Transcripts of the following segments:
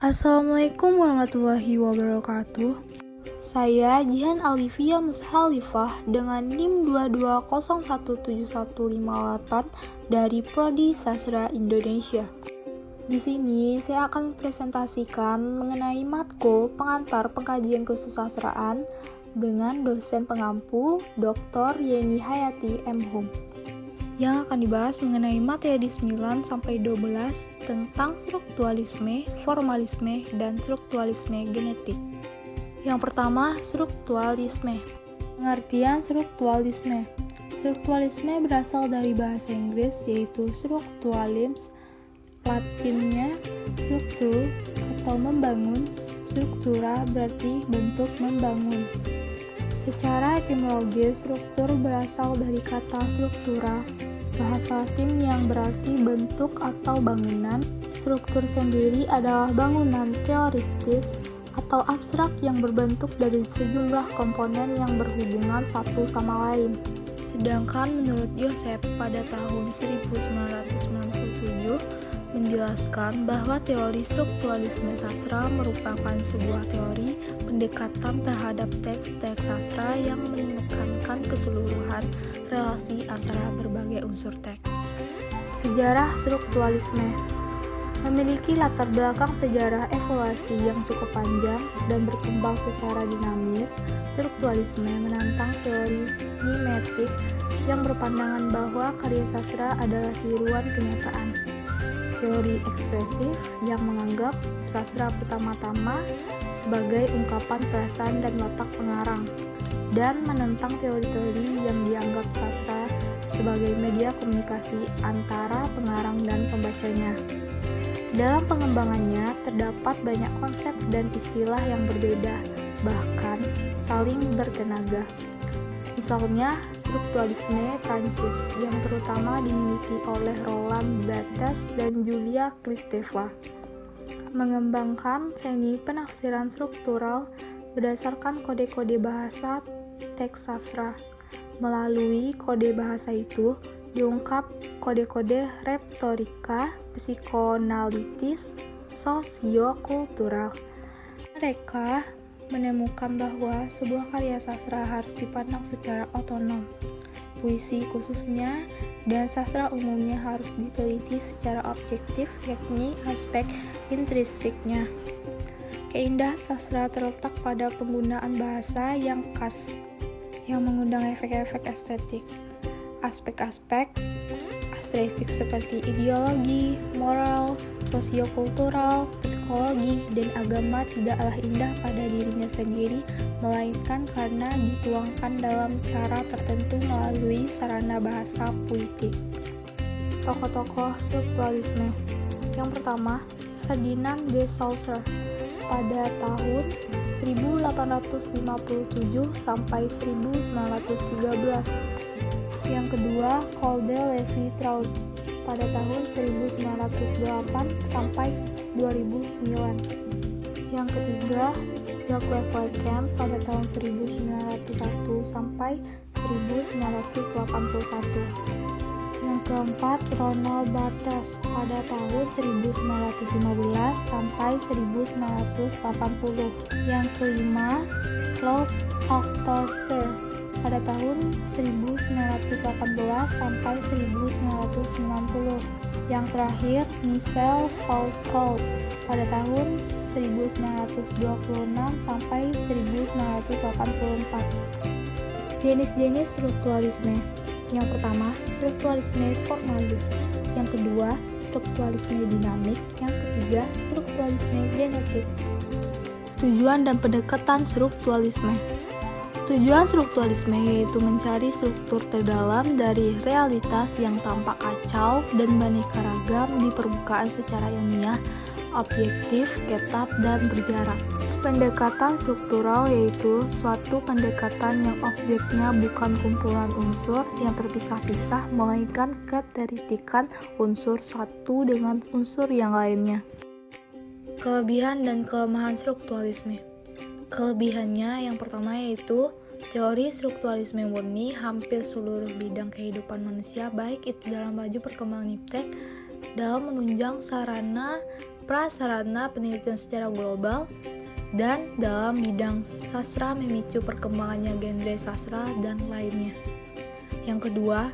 Assalamualaikum warahmatullahi wabarakatuh. Saya Jihan Alivia Mushalifah dengan NIM 22017158 dari Prodi Sastra Indonesia. Di sini saya akan presentasikan mengenai matko pengantar pengkajian kesusastraan dengan dosen pengampu Dr. Yeni Hayati M. Hum, yang akan dibahas mengenai materi 9-12 tentang strukturalisme, formalisme, dan strukturalisme genetik. Yang pertama, strukturalisme. Pengertian strukturalisme. Strukturalisme berasal dari bahasa Inggris yaitu structuralism, Latinnya struktur atau membangun, struktura berarti bentuk membangun. Secara etimologis, struktur berasal dari kata struktura, bahasa Latin yang berarti bentuk atau bangunan. Struktur sendiri adalah bangunan teoristis atau abstrak yang berbentuk dari sejumlah komponen yang berhubungan satu sama lain. Sedangkan menurut Joseph pada tahun 1997 menjelaskan bahwa teori strukturalisme sastra merupakan sebuah teori pendekatan terhadap teks-teks sastra yang menekankan keseluruhan relasi antara berbagai unsur teks. Sejarah strukturalisme memiliki latar belakang sejarah evolusi yang cukup panjang dan berkembang secara dinamis. Strukturalisme menantang teori mimetik yang berpandangan bahwa karya sastra adalah tiruan kenyataan. Teori ekspresif yang menganggap sastra pertama-tama sebagai ungkapan perasaan dan watak pengarang, dan menentang teori-teori yang dianggap sastra sebagai media komunikasi antara pengarang dan pembacanya. Dalam pengembangannya terdapat banyak konsep dan istilah yang berbeda, bahkan saling bertenaga. Misalnya, strukturalisme Prancis yang terutama dimiliki oleh Roland Barthes dan Julia Kristeva mengembangkan seni penafsiran struktural berdasarkan kode-kode bahasa teks sastra. Melalui kode bahasa itu diungkap kode-kode retorika, psikoanalitis, sosiokultural. Mereka menemukan bahwa sebuah karya sastra harus dipandang secara otonom. Puisi khususnya dan sastra umumnya harus diteliti secara objektif, yakni aspek intrinsiknya. Keindahan sastra terletak pada penggunaan bahasa yang khas, yang mengundang efek-efek estetik. Aspek-aspek estetik seperti ideologi, moral, sosiokultural, psikologi, dan agama tidaklah indah pada dirinya sendiri, melainkan karena dituangkan dalam cara tertentu melalui sarana bahasa puitik. Tokoh-tokoh strukturalisme. Yang pertama, Ferdinand de Saussure pada tahun 1857 sampai 1913. Yang kedua, Claude Lévi-Strauss pada tahun 1908 sampai 2009. Yang ketiga, Jacques Lacan pada tahun 1901 sampai 1981. Yang keempat, Roland Barthes pada tahun 1915 sampai 1980. Yang kelima, Louis Althusser pada tahun 1918 sampai 1990. Yang terakhir, Michel Foucault pada tahun 1926 sampai 1984. Jenis-jenis strukturalisme. Yang pertama, strukturalisme formalis. Yang kedua, strukturalisme dinamik. Yang ketiga, strukturalisme genetik. Tujuan dan pendekatan strukturalisme. Tujuan strukturalisme yaitu mencari struktur terdalam dari realitas yang tampak kacau dan beraneka ragam di permukaan secara ilmiah, objektif, ketat, dan berjarak. Pendekatan struktural yaitu suatu pendekatan yang objeknya bukan kumpulan unsur yang terpisah-pisah, melainkan keteritikan unsur satu dengan unsur yang lainnya. Kelebihan dan kelemahan strukturalisme. Kelebihannya yang pertama yaitu teori strukturalisme murni hampir seluruh bidang kehidupan manusia, baik itu dalam laju perkembangan iptek, dalam menunjang sarana prasarana penelitian secara global, dan dalam bidang sastra memicu perkembangannya genre sastra dan lainnya. Yang kedua,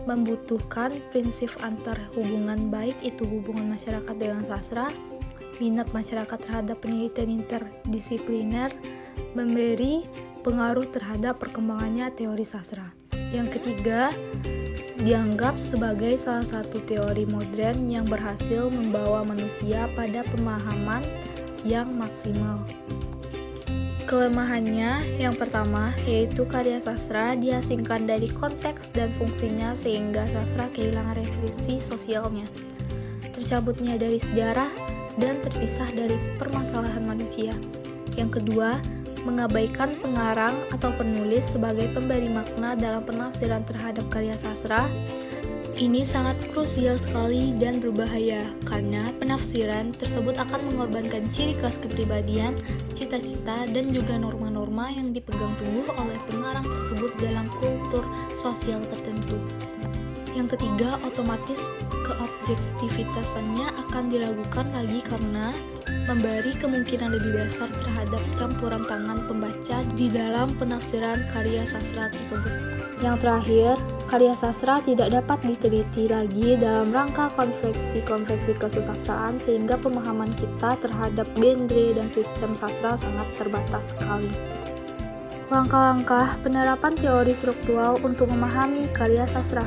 membutuhkan prinsip antar hubungan, baik itu hubungan masyarakat dengan sastra, minat masyarakat terhadap penelitian interdisipliner, memberi pengaruh terhadap perkembangannya teori sastra. Yang ketiga, dianggap sebagai salah satu teori modern yang berhasil membawa manusia pada pemahaman yang maksimal. Kelemahannya yang pertama yaitu karya sastra diasingkan dari konteks dan fungsinya sehingga sastra kehilangan refleksi sosialnya, tercabutnya dari sejarah dan terpisah dari permasalahan manusia. Yang kedua, mengabaikan pengarang atau penulis sebagai pemberi makna dalam penafsiran terhadap karya sastra. Ini sangat krusial sekali dan berbahaya karena penafsiran tersebut akan mengorbankan ciri khas kepribadian, cita-cita, dan juga norma-norma yang dipegang teguh oleh pengarang tersebut dalam kultur sosial tertentu. Yang ketiga, otomatis keobjektivitasannya akan diragukan lagi karena memberi kemungkinan lebih besar terhadap campuran tangan pembaca di dalam penafsiran karya sastra tersebut. Yang terakhir, karya sastra tidak dapat diteliti lagi dalam rangka konfleksi kesusastraan sehingga pemahaman kita terhadap genre dan sistem sastra sangat terbatas sekali. Langkah-langkah penerapan teori struktural untuk memahami karya sastra.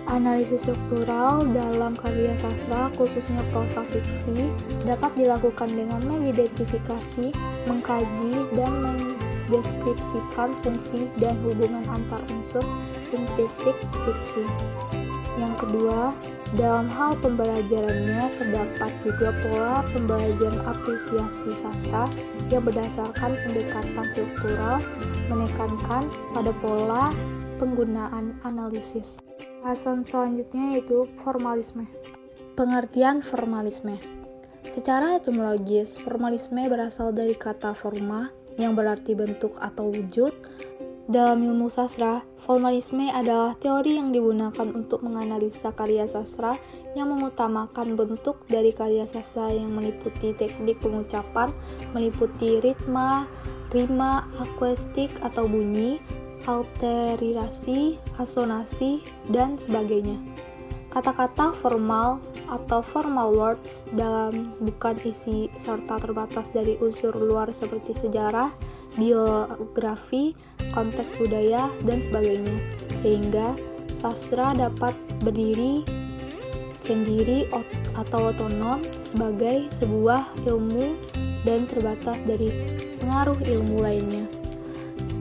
Analisis struktural dalam karya sastra, khususnya prosa fiksi, dapat dilakukan dengan mengidentifikasi, mengkaji, dan mendeskripsikan fungsi dan hubungan antar unsur intrinsik fiksi. Yang kedua, dalam hal pembelajarannya terdapat juga pola pembelajaran apresiasi sastra yang berdasarkan pendekatan struktural, menekankan pada pola penggunaan analisis. Bahasan selanjutnya yaitu formalisme. Pengertian formalisme. Secara etimologis, formalisme berasal dari kata forma yang berarti bentuk atau wujud. Dalam ilmu sastra, formalisme adalah teori yang digunakan untuk menganalisa karya sastra yang mengutamakan bentuk dari karya sastra yang meliputi teknik pengucapan, meliputi ritma, rima, akuistik atau bunyi, alterasi, asonasi, dan sebagainya. Kata-kata formal atau formal words dalam bukan isi serta terbatas dari unsur luar seperti sejarah, biografi, konteks budaya, dan sebagainya, sehingga sastra dapat berdiri sendiri atau otonom sebagai sebuah ilmu dan terbatas dari pengaruh ilmu lainnya.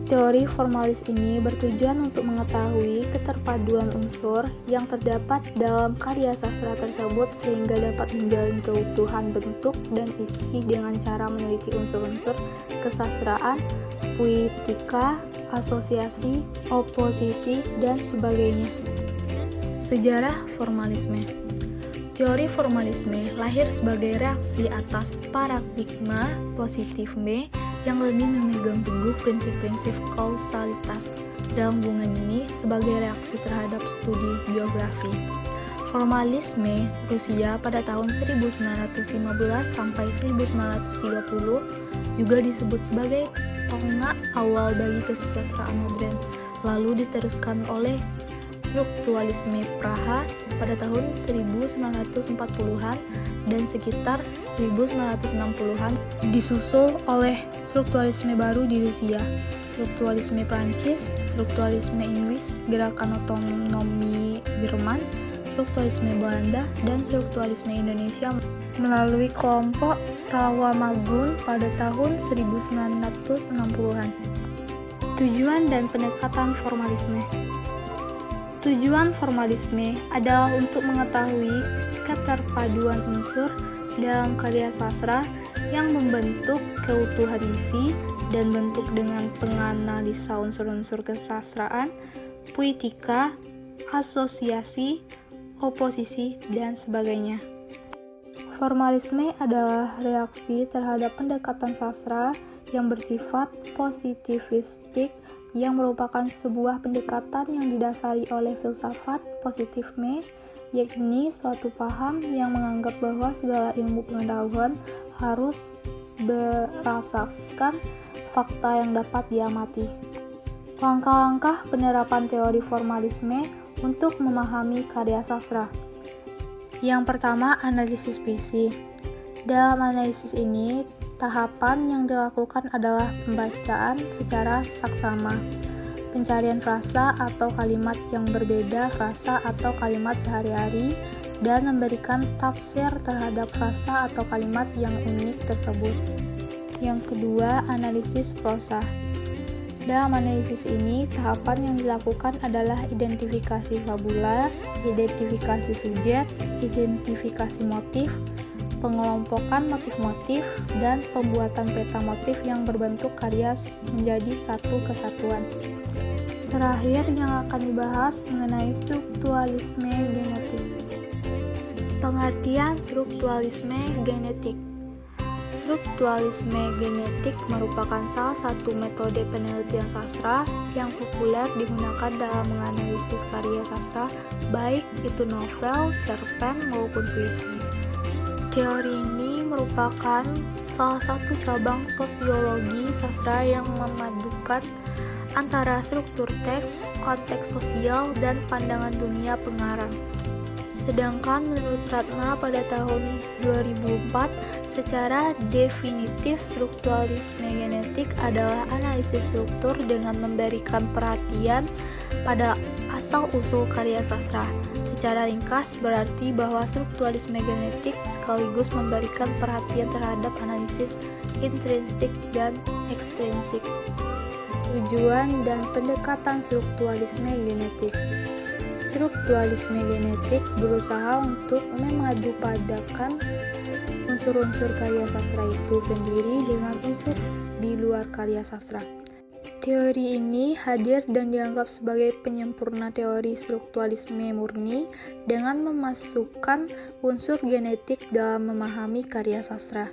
Teori formalis ini bertujuan untuk mengetahui keterpaduan unsur yang terdapat dalam karya sastra tersebut sehingga dapat menjalin keutuhan bentuk dan isi dengan cara meneliti unsur-unsur kesastraan, puitika, asosiasi, oposisi, dan sebagainya. Sejarah formalisme. Teori formalisme lahir sebagai reaksi atas paradigma positifme yang lebih memegang teguh prinsip-prinsip kausalitas. Dalam hubungan ini sebagai reaksi terhadap studi biografi. Formalisme Rusia pada tahun 1915 sampai 1930 juga disebut sebagai tonggak awal bagi kesusastraan modern, lalu diteruskan oleh strukturalisme Praha pada tahun 1940-an dan sekitar 1960-an disusul oleh strukturalisme baru di Rusia, strukturalisme Prancis, strukturalisme Inggris, gerakan otonomi Jerman, strukturalisme Belanda, dan strukturalisme Indonesia melalui kelompok Rawamagun pada tahun 1960-an. Tujuan dan pendekatan formalisme. Tujuan formalisme adalah untuk mengetahui keterpaduan unsur dalam karya sastra yang membentuk keutuhan isi dan bentuk dengan penganalisa unsur-unsur kesastraan, puitika, asosiasi, oposisi, dan sebagainya. Formalisme adalah reaksi terhadap pendekatan sastra yang bersifat positivistik yang merupakan sebuah pendekatan yang didasari oleh filsafat positifme yakni suatu paham yang menganggap bahwa segala ilmu pengetahuan harus berasaskan fakta yang dapat diamati. Langkah-langkah penerapan teori formalisme untuk memahami karya sastra. Yang pertama, analisis puisi. Dalam analisis ini, tahapan yang dilakukan adalah pembacaan secara saksama, pencarian frasa atau kalimat yang berbeda frasa atau kalimat sehari-hari, dan memberikan tafsir terhadap frasa atau kalimat yang unik tersebut. Yang kedua, analisis prosa. Dalam analisis ini, tahapan yang dilakukan adalah identifikasi fabula, identifikasi subjek, identifikasi motif, pengelompokan motif-motif, dan pembuatan peta motif yang berbentuk karya menjadi satu kesatuan. Terakhir yang akan dibahas mengenai strukturalisme genetik. Pengertian strukturalisme genetik. Strukturalisme genetik merupakan salah satu metode penelitian sastra yang populer digunakan dalam menganalisis karya sastra, baik itu novel, cerpen, maupun puisi. Teori ini merupakan salah satu cabang sosiologi sastra yang memadukan antara struktur teks, konteks sosial, dan pandangan dunia pengarang. Sedangkan menurut Ratna pada tahun 2004, secara definitif strukturalisme genetik adalah analisis struktur dengan memberikan perhatian pada asal-usul karya sastra. Secara ringkas berarti bahwa strukturalisme genetik sekaligus memberikan perhatian terhadap analisis intrinsik dan ekstrinsik. Tujuan dan pendekatan strukturalisme genetik. Strukturalisme genetik berusaha untuk memadupadankan unsur-unsur karya sastra itu sendiri dengan unsur di luar karya sastra. Teori ini hadir dan dianggap sebagai penyempurna teori strukturalisme murni dengan memasukkan unsur genetik dalam memahami karya sastra.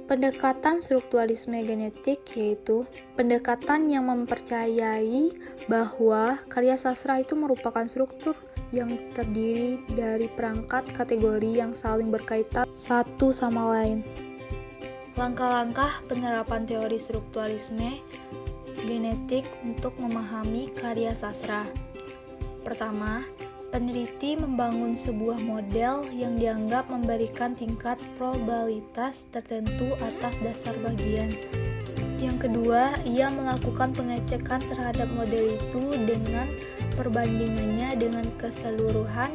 Pendekatan strukturalisme genetik yaitu pendekatan yang mempercayai bahwa karya sastra itu merupakan struktur yang terdiri dari perangkat kategori yang saling berkaitan satu sama lain. Langkah-langkah penerapan teori strukturalisme genetik untuk memahami karya sastra. Pertama, peneliti membangun sebuah model yang dianggap memberikan tingkat probabilitas tertentu atas dasar bagian. Yang kedua, ia melakukan pengecekan terhadap model itu dengan perbandingannya dengan keseluruhan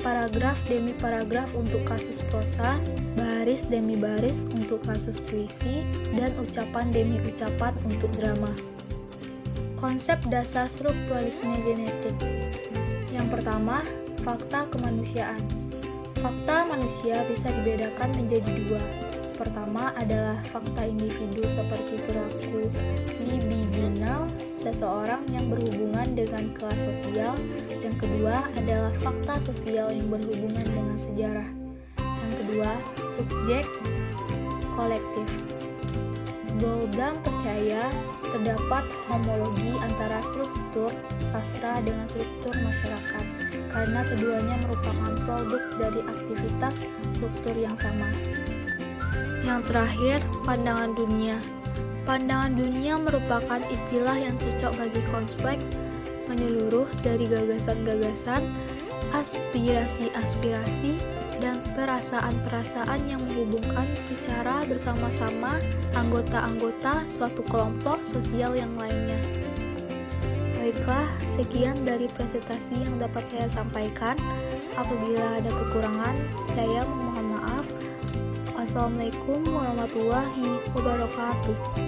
paragraf demi paragraf untuk kasus prosa, baris demi baris untuk kasus puisi, dan ucapan demi ucapan untuk drama. Konsep dasar strukturalisme genetik. Yang pertama, fakta kemanusiaan. Fakta manusia bisa dibedakan menjadi dua. Pertama adalah fakta individu seperti perilaku libidinal seseorang yang berhubungan dengan kelas sosial. Yang kedua adalah fakta sosial yang berhubungan dengan sejarah. Yang kedua, subjek kolektif. Goldam percaya terdapat homologi antara struktur sastra dengan struktur masyarakat, karena keduanya merupakan produk dari aktivitas struktur yang sama. Yang terakhir, pandangan dunia. Pandangan dunia merupakan istilah yang cocok bagi kompleks menyeluruh dari gagasan-gagasan, aspirasi-aspirasi, dan perasaan-perasaan yang menghubungkan secara bersama-sama anggota-anggota suatu kelompok sosial yang lainnya. Baiklah, sekian dari presentasi yang dapat saya sampaikan. Apabila ada kekurangan, saya memohon maaf. Wassalamualaikum warahmatullahi wabarakatuh.